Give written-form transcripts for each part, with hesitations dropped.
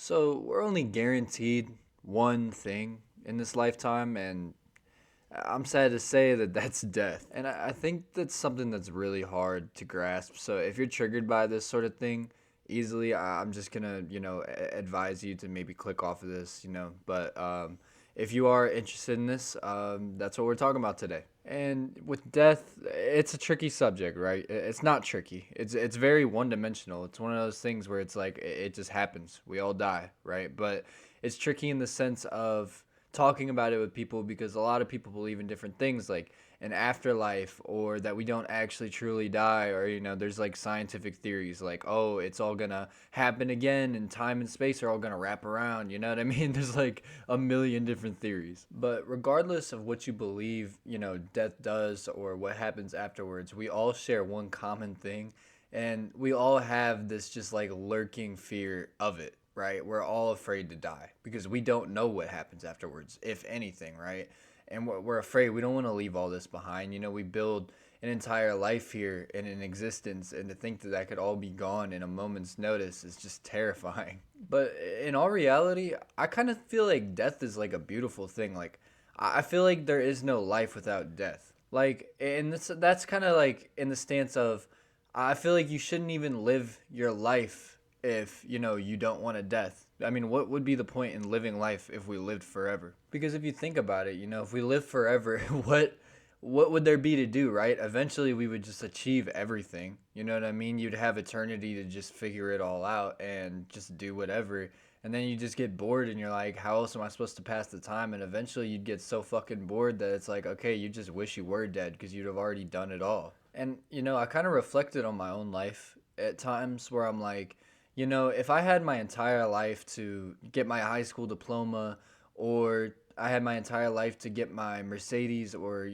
So we're only guaranteed one thing in this lifetime, and I'm sad to say that that's death. And I think that's something that's really hard to grasp. So if you're triggered by this sort of thing easily, I'm just gonna, advise you to maybe click off of this, But if you are interested in this, that's what we're talking about today. And with death, it's a tricky subject, right? It's not tricky. It's very one dimensional. It's one of those things where it's like it just happens. We all die, right? But it's tricky in the sense of talking about it with people because a lot of people believe in different things like an afterlife or that we don't actually truly die, or there's like scientific theories like, oh, it's all gonna happen again and time and space are all gonna wrap around, you know what I mean? There's like a million different theories. But regardless of what you believe, death does or what happens afterwards, we all share one common thing, and we all have this just like lurking fear of it, right? We're all afraid to die because we don't know what happens afterwards, if anything, right? And we're afraid. We don't want to leave all this behind. We build an entire life here in an existence, and to think that that could all be gone in a moment's notice is just terrifying. But in all reality, I kind of feel like death is like a beautiful thing. Like, I feel like there is no life without death. Like, and that's kind of like in the stance of, I feel like you shouldn't even live your life if you don't want a death. I mean, what would be the point in living life if we lived forever? Because if you think about it, if we live forever, what would there be to do, right? Eventually we would just achieve everything. You know what I mean? You'd have eternity to just figure it all out and just do whatever. And then you just get bored and you're like, how else am I supposed to pass the time? And eventually you'd get so fucking bored that it's like, okay, you just wish you were dead because you'd have already done it all. And I kind of reflected on my own life at times where I'm like, if I had my entire life to get my high school diploma, or I had my entire life to get my Mercedes, or,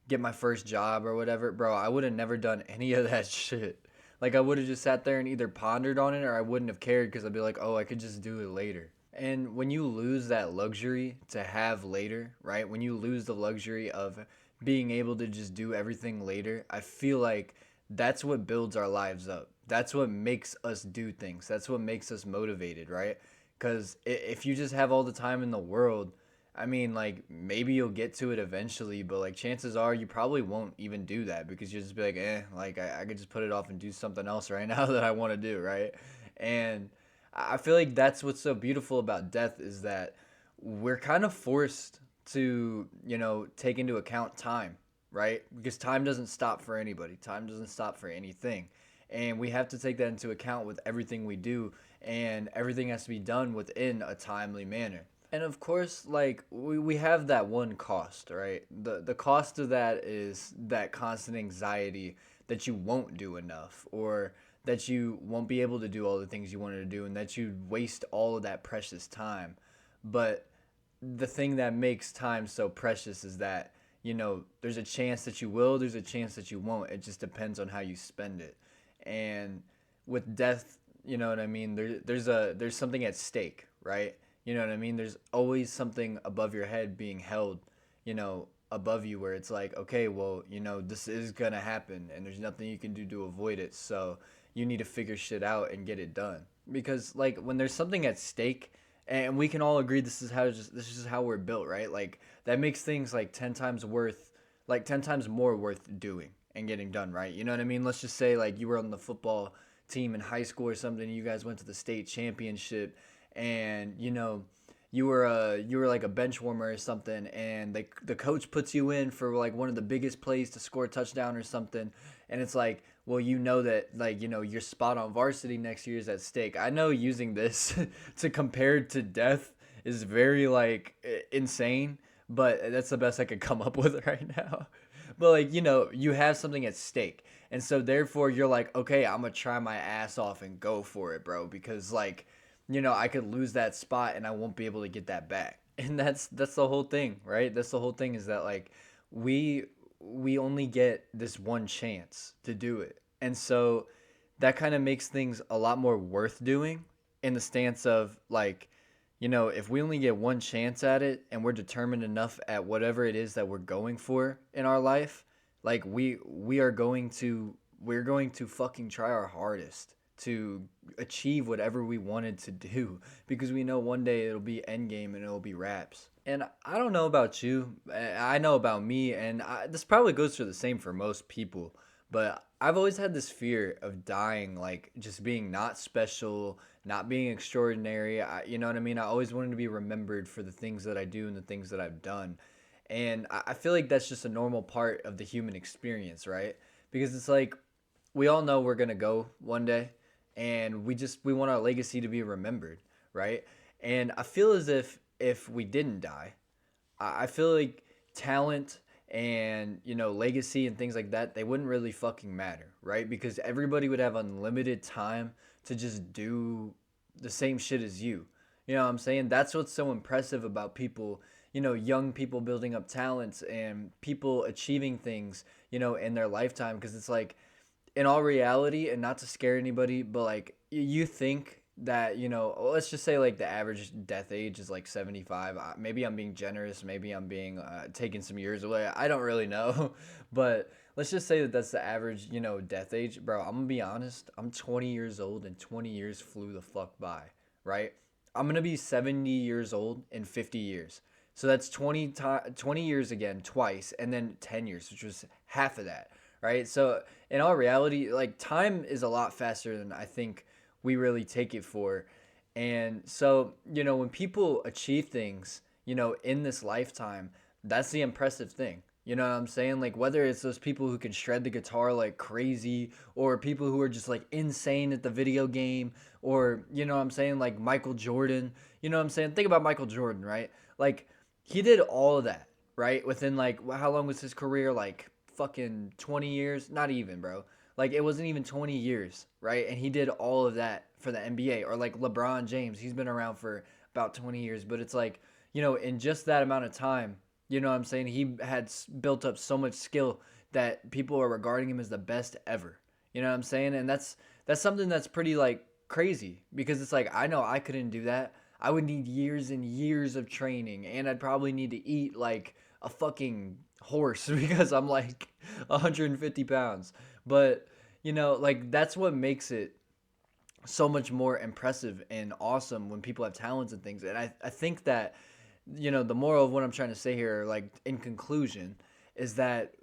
get my first job or whatever, bro, I would have never done any of that shit. Like, I would have just sat there and either pondered on it or I wouldn't have cared because I'd be like, oh, I could just do it later. And when you lose that luxury to have later, right? When you lose the luxury of being able to just do everything later, I feel like that's what builds our lives up. That's what makes us do things. That's what makes us motivated, right? Because if you just have all the time in the world, I mean, like, maybe you'll get to it eventually, but like chances are you probably won't even do that because you'll just be like, like I could just put it off and do something else right now that I want to do, right? And I feel like that's what's so beautiful about death is that we're kind of forced to, take into account time, right? Because time doesn't stop for anybody. Time doesn't stop for anything. And we have to take that into account with everything we do, and everything has to be done within a timely manner. And of course, like we have that one cost, right? The cost of that is that constant anxiety that you won't do enough, or that you won't be able to do all the things you wanted to do, and that you waste all of that precious time. But the thing that makes time so precious is that, there's a chance that you will, there's a chance that you won't. It just depends on how you spend it. And with death, you know what I mean? There's something at stake, right? You know what I mean? There's always something above your head being held, above you, where it's like, okay, well, this is gonna happen and there's nothing you can do to avoid it. So you need to figure shit out and get it done. Because like when there's something at stake, and we can all agree this is how we're built, right? Like that makes things like 10 times like 10 times more worth doing and getting done, right? You know what I mean? Let's just say like you were on the football team in high school or something, you guys went to the state championship, and you were like a bench warmer or something, and the coach puts you in for like one of the biggest plays to score a touchdown or something, and it's like, well, that like your spot on varsity next year is at stake. I know using this to compare to death is very like insane, but that's the best I could come up with right now. But like, you have something at stake. And so therefore you're like, okay, I'm gonna try my ass off and go for it, bro, because like, I could lose that spot and I won't be able to get that back. And that's the whole thing, right? That's the whole thing, is that like we we only get this one chance to do it. And so that kind of makes things a lot more worth doing, in the stance of like, if we only get one chance at it and we're determined enough at whatever it is that we're going for in our life, like we're going to fucking try our hardest to achieve whatever we wanted to do because we know one day it'll be endgame and it'll be wraps. And I don't know about you. I know about me, and this probably goes for the same for most people. But I've always had this fear of dying, like just being not special, not being extraordinary. You know what I mean? I always wanted to be remembered for the things that I do and the things that I've done. And I feel like that's just a normal part of the human experience, right? Because it's like we all know we're gonna go one day, and we want our legacy to be remembered, right? And I feel as if we didn't die, I feel like talent and legacy and things like that, they wouldn't really fucking matter, right? Because everybody would have unlimited time to just do the same shit as you. You know what I'm saying? That's what's so impressive about people, young people building up talents and people achieving things, in their lifetime. Because it's like, in all reality, and not to scare anybody, but like you think that let's just say like the average death age is like 75. Maybe I'm being generous, maybe I'm being taking some years away, I don't really know. But let's just say that that's the average death age. Bro, I'm gonna be honest, I'm 20 years old and 20 years flew the fuck by, right? I'm gonna be 70 years old in 50 years, so that's 20 years again twice, and then 10 years, which was half of that, right? So in all reality, like time is a lot faster than I think we really take it for. And so, when people achieve things, in this lifetime, that's the impressive thing. You know what I'm saying? Like whether it's those people who can shred the guitar like crazy, or people who are just like insane at the video game, or you know what I'm saying, like Michael Jordan. You know what I'm saying? Think about Michael Jordan, right? Like he did all of that, right? Within like how long was his career? Like fucking 20 years? Not even, bro. Like it wasn't even 20 years, right? And he did all of that for the NBA. Or like LeBron James, he's been around for about 20 years, but it's like, in just that amount of time, you know what I'm saying? He had built up so much skill that people are regarding him as the best ever. You know what I'm saying? And that's something that's pretty like crazy, because it's like I know I couldn't do that. I would need years and years of training, and I'd probably need to eat like a fucking horse because I'm like 150 pounds. But, like that's what makes it so much more impressive and awesome when people have talents and things. And I think that, the moral of what I'm trying to say here, like in conclusion, is that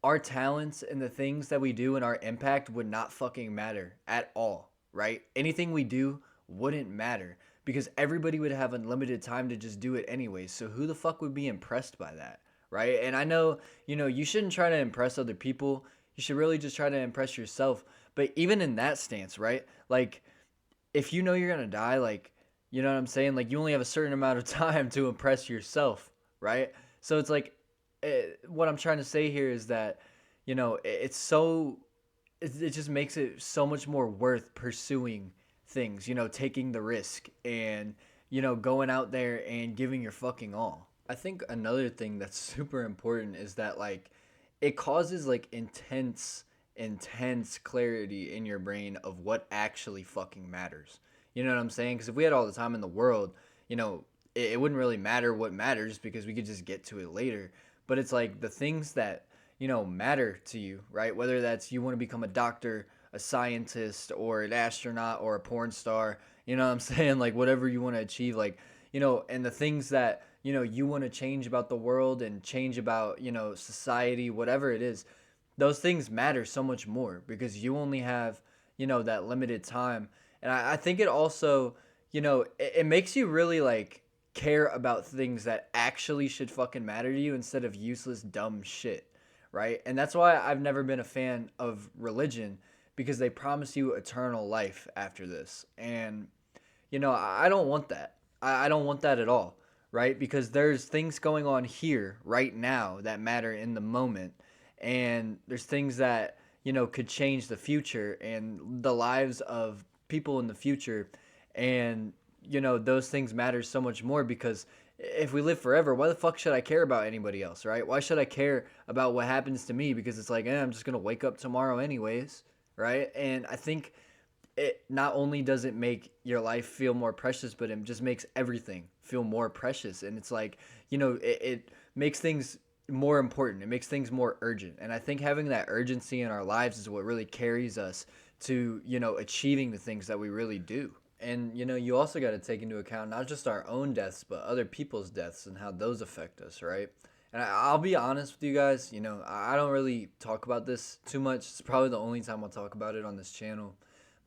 our talents and the things that we do and our impact would not fucking matter at all, right? Anything we do wouldn't matter because everybody would have unlimited time to just do it anyway. So who the fuck would be impressed by that, right? And I know, you shouldn't try to impress other people. You should really just try to impress yourself. But even in that stance, right? Like, if you know you're gonna die, like, you know what I'm saying? Like, you only have a certain amount of time to impress yourself, right? So it's like, what I'm trying to say here is that, it's so, it just makes it so much more worth pursuing things, taking the risk and, going out there and giving your fucking all. I think another thing that's super important is that, like, it causes like intense clarity in your brain of what actually fucking matters. You know what I'm saying? Because if we had all the time in the world, it wouldn't really matter what matters because we could just get to it later. But it's like the things that, matter to you, right? Whether that's you want to become a doctor, a scientist, or an astronaut, or a porn star, you know what I'm saying? Like whatever you want to achieve, like, and the things that, you want to change about the world and change about, society, whatever it is, those things matter so much more because you only have, that limited time. And I think it also, it makes you really like care about things that actually should fucking matter to you instead of useless, dumb shit, right? And that's why I've never been a fan of religion, because they promise you eternal life after this. And, I don't want that. I don't want that at all, right? Because there's things going on here right now that matter in the moment, and there's things that could change the future and the lives of people in the future. And those things matter so much more because if we live forever, why the fuck should I care about anybody else, right? Why should I care about what happens to me? Because it's like, I'm just gonna wake up tomorrow anyways, right? And I think it not only does it make your life feel more precious, but it just makes everything feel more precious. And it's like, it makes things more important. It makes things more urgent. And I think having that urgency in our lives is what really carries us to, achieving the things that we really do. And, you also got to take into account not just our own deaths, but other people's deaths and how those affect us, right? And I'll be honest with you guys, I don't really talk about this too much. It's probably the only time I'll talk about it on this channel.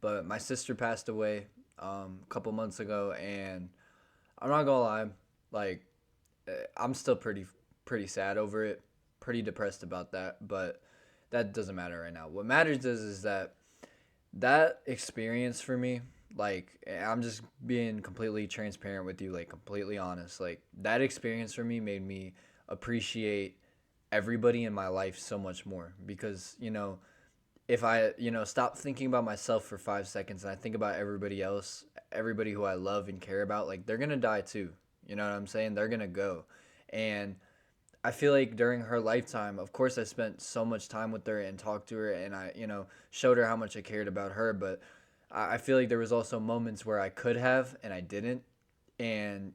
But my sister passed away a couple months ago, and I'm not gonna lie, like I'm still pretty sad over it, pretty depressed about that. But that doesn't matter right now. What matters is that experience for me, like I'm just being completely transparent with you, like completely honest. Like that experience for me made me appreciate everybody in my life so much more because, if I, stop thinking about myself for 5 seconds and I think about everybody else, everybody who I love and care about, like they're going to die too. You know what I'm saying? They're going to go. And I feel like during her lifetime, of course, I spent so much time with her and talked to her, and I, showed her how much I cared about her. But I feel like there was also moments where I could have and I didn't, and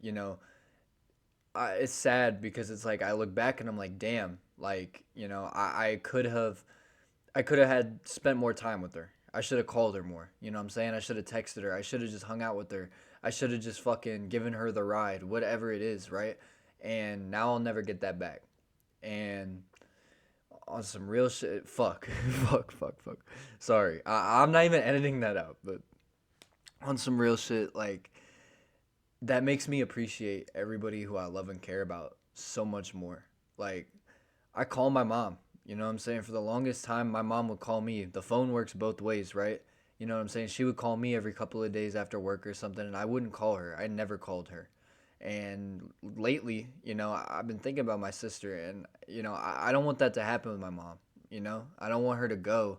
it's sad because it's like I look back and I'm like, damn, like I could have had spent more time with her. I should have called her more. You know what I'm saying? I should have texted her. I should have just hung out with her. I should have just fucking given her the ride, whatever it is, right? And now I'll never get that back. And on some real shit, fuck, fuck. Sorry, I'm not even editing that out. But on some real shit, like that makes me appreciate everybody who I love and care about so much more. Like I call my mom. You know what I'm saying? For the longest time, my mom would call me. The phone works both ways, right? You know what I'm saying? She would call me every couple of days after work or something, and I wouldn't call her. I never called her. And lately, I've been thinking about my sister, and, I don't want that to happen with my mom. I don't want her to go.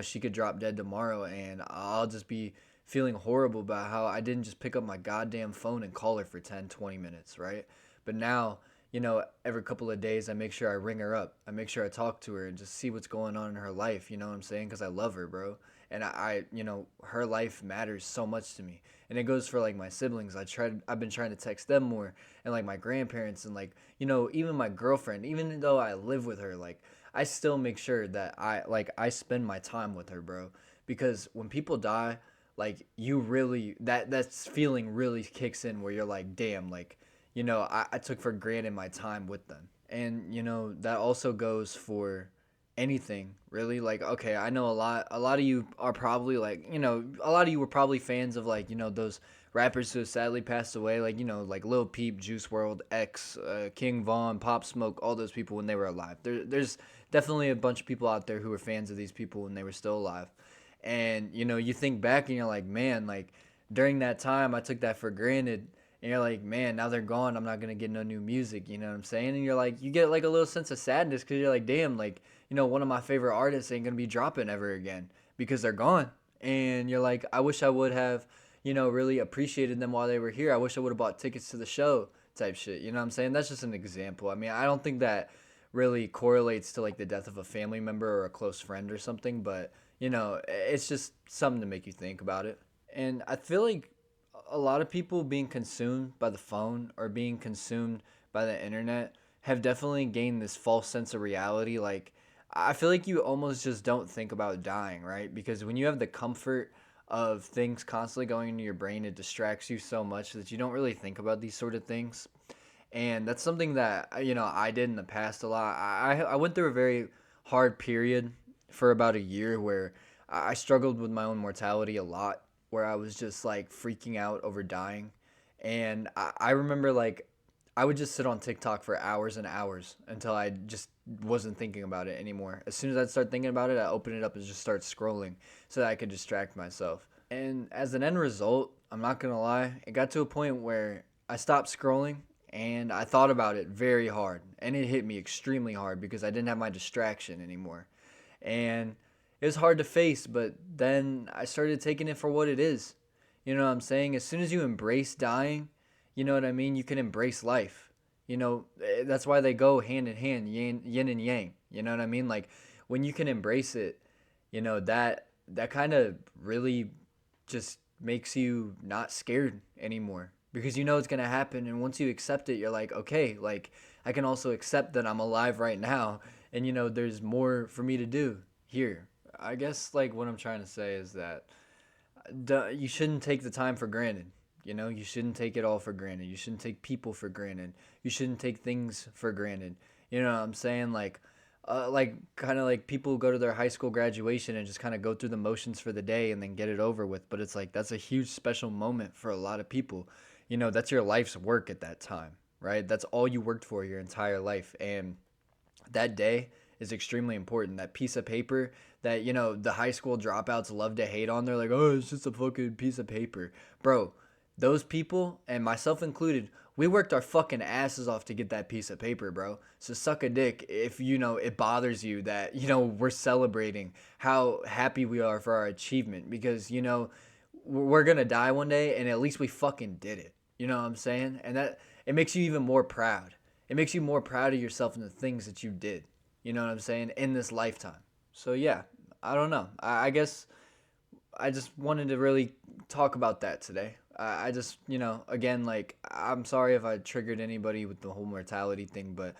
She could drop dead tomorrow, and I'll just be feeling horrible about how I didn't just pick up my goddamn phone and call her for 10, 20 minutes, right? But now, every couple of days, I make sure I ring her up. I make sure I talk to her and just see what's going on in her life. You know what I'm saying? Because I love her, bro. And her life matters so much to me. And it goes for like my siblings. I've been trying to text them more, and like my grandparents, and like, even my girlfriend. Even though I live with her, like I still make sure that I spend my time with her, bro. Because when people die, like you really that's feeling really kicks in where you're like, damn, like I took for granted my time with them. And, that also goes for anything, really. Like, okay, I know a lot of you are probably like, a lot of you were probably fans of like, those rappers who have sadly passed away, like, like Lil Peep, Juice World, X, King Von, Pop Smoke, all those people when they were alive. There's definitely a bunch of people out there who were fans of these people when they were still alive. And, you think back and you're like, man, like during that time, I took that for granted, and you're like, man, now they're gone. I'm not gonna get no new music. You know what I'm saying? And you're like, you get like a little sense of sadness because you're like, damn, like one of my favorite artists ain't gonna be dropping ever again because they're gone. And you're like, I wish I would have, really appreciated them while they were here. I wish I would have bought tickets to the show, type shit. You know what I'm saying? That's just an example. I mean, I don't think that really correlates to like the death of a family member or a close friend or something, but it's just something to make you think about it. And I feel like a lot of people being consumed by the phone or being consumed by the internet have definitely gained this false sense of reality. Like, I feel like you almost just don't think about dying, right? Because when you have the comfort of things constantly going into your brain, it distracts you so much that you don't really think about these sort of things. And that's something that, I did in the past a lot. I went through a very hard period for about a year where I struggled with my own mortality a lot, where I was just like freaking out over dying. And I remember like I would just sit on TikTok for hours and hours until I just wasn't thinking about it anymore. As soon as I'd start thinking about it, I open it up and just start scrolling so that I could distract myself. And as an end result, I'm not gonna lie, it got to a point where I stopped scrolling and I thought about it very hard. And it hit me extremely hard because I didn't have my distraction anymore. And it was hard to face, but then I started taking it for what it is. You know what I'm saying? As soon as you embrace dying, you know what I mean? You can embrace life. That's why they go hand in hand, yin and yang. You know what I mean? Like when you can embrace it, that kind of really just makes you not scared anymore because you know it's going to happen, and once you accept it, you're like, okay, like I can also accept that I'm alive right now, and there's more for me to do here. I guess like what I'm trying to say is that you shouldn't take the time for granted. You know, you shouldn't take it all for granted. You shouldn't take people for granted. You shouldn't take things for granted. You know what I'm saying? Like kind of like people go to their high school graduation and just kind of go through the motions for the day and then get it over with. But it's like that's a huge special moment for a lot of people. You know, that's your life's work at that time, right? That's all you worked for your entire life. And that day is extremely important. That piece of paper that, you know, the high school dropouts love to hate on. They're like, oh, it's just a fucking piece of paper. Bro, those people, and myself included, we worked our fucking asses off to get that piece of paper, bro. So suck a dick if, you know, it bothers you that, you know, we're celebrating how happy we are for our achievement because, you know, we're going to die one day and at least we fucking did it. You know what I'm saying? And that, it makes you even more proud. It makes you more proud of yourself and the things that you did. You know what I'm saying? In this lifetime. So yeah, I don't know. I guess I just wanted to really talk about that today. I just, you know, again, like, I'm sorry if I triggered anybody with the whole mortality thing, but,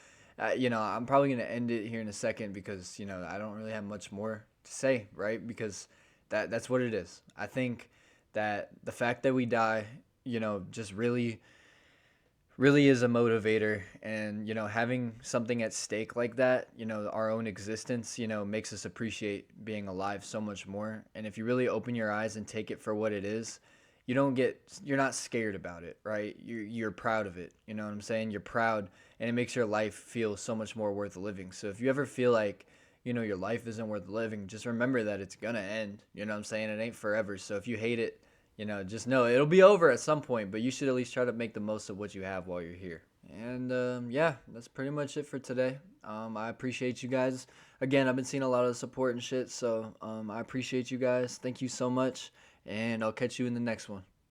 you know, I'm probably going to end it here in a second because, you know, I don't really have much more to say, right? Because that's what it is. I think that the fact that we die, you know, just really is a motivator, and you know, having something at stake like that, you know, our own existence, you know, makes us appreciate being alive so much more. And if you really open your eyes and take it for what it is, you're not scared about it, right? You're proud of it. You know what I'm saying? You're proud, and it makes your life feel so much more worth living. So if you ever feel like, you know, your life isn't worth living, just remember that it's gonna end. You know what I'm saying? It ain't forever. So if you hate it, you know, just know it'll be over at some point, but you should at least try to make the most of what you have while you're here. And yeah, that's pretty much it for today. I appreciate you guys. Again, I've been seeing a lot of support and shit, so I appreciate you guys. Thank you so much, and I'll catch you in the next one.